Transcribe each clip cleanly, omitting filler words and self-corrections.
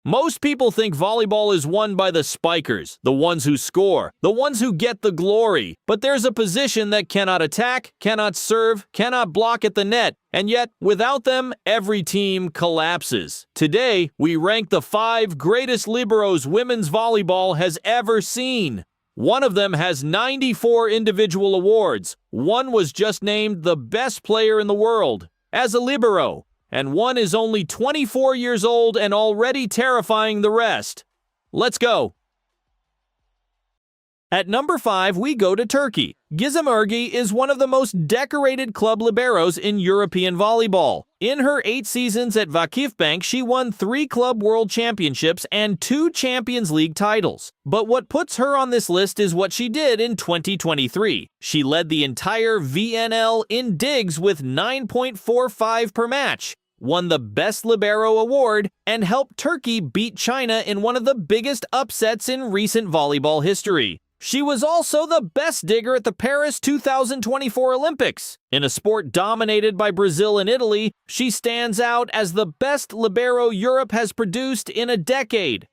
Most people think volleyball is won by the spikers, the ones who score, the ones who get the glory. But there's a position that cannot attack, cannot serve, cannot block at the net, and yet, without them, every team collapses. Today, we rank the 5 greatest liberos women's volleyball has ever seen. One of them has 94 individual awards. One was just named the best player in the world as a libero. And one is only 24 years old and already terrifying the rest. Let's go. At number 5, we go to Turkey. Gizem Örge is one of the most decorated club liberos in European volleyball. In her 8 seasons at Vakifbank, she won 3 club world championships and 2 Champions League titles. But what puts her on this list is what she did in 2023. She led the entire VNL in digs with 9.45 per match, won the Best Libero award, and helped Turkey beat China in one of the biggest upsets in recent volleyball history. She was also the best digger at the Paris 2024 Olympics. In a sport dominated by Brazil and Italy, she stands out as the best libero Europe has produced in a decade.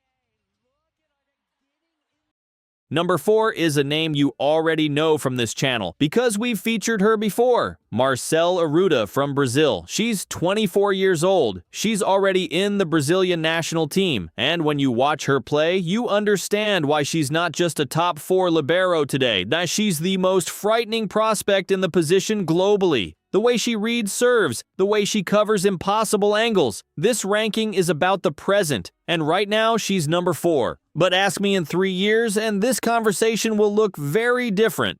Number 4 is a name you already know from this channel because we've featured her before. Marcelle Arruda from Brazil. She's 24 years old. She's already in the Brazilian national team. And when you watch her play, you understand why she's not just a top 4 libero today, that she's the most frightening prospect in the position globally. The way she reads serves, the way she covers impossible angles. This ranking is about the present, and right now she's number 4. But ask me in 3 years and this conversation will look very different.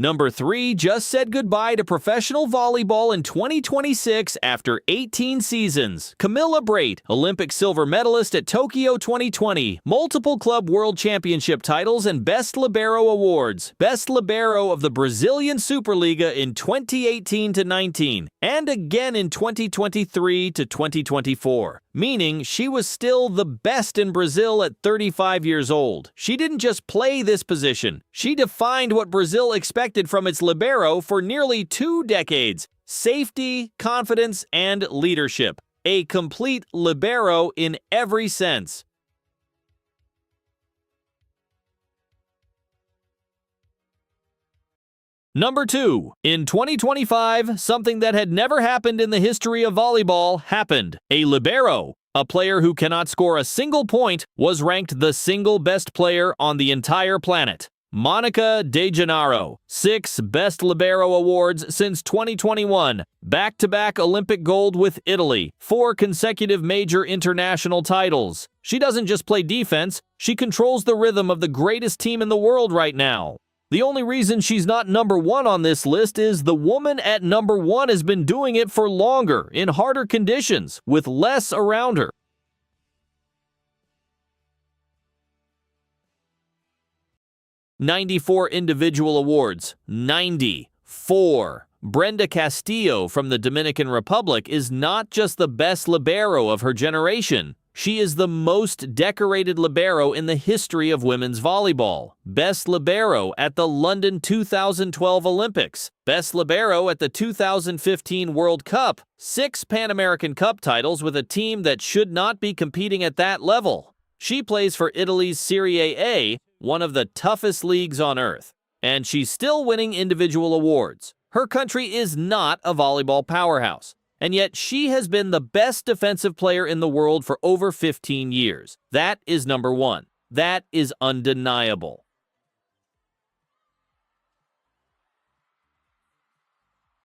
Number 3 just said goodbye to professional volleyball in 2026 after 18 seasons. Camila Brait, Olympic silver medalist at Tokyo 2020, multiple club world championship titles and Best Libero awards. Best Libero of the Brazilian Superliga in 2018-19, and again in 2023-2024. Meaning she was still the best in Brazil at 35 years old. She didn't just play this position. She defined what Brazil expected from its libero for nearly 2 decades: safety, confidence, and leadership. A complete libero in every sense. Number 2. In 2025, something that had never happened in the history of volleyball happened. A libero, a player who cannot score a single point, was ranked the single best player on the entire planet. Monica De Gennaro, 6 Best Libero awards since 2021, back-to-back Olympic gold with Italy, 4 consecutive major international titles. She doesn't just play defense, she controls the rhythm of the greatest team in the world right now. The only reason she's not number 1 on this list is the woman at number 1 has been doing it for longer, in harder conditions, with less around her. "94 individual awards. 94. Brenda Castillo from the Dominican Republic is not just the best libero of her generation. She is the most decorated libero in the history of women's volleyball. Best libero at the London 2012 Olympics. Best libero at the 2015 World Cup. 6 Pan American Cup titles with a team that should not be competing at that level. She plays for Italy's Serie A, one of the toughest leagues on earth. And she's still winning individual awards. Her country is not a volleyball powerhouse. And yet she has been the best defensive player in the world for over 15 years. That is number 1. That is undeniable.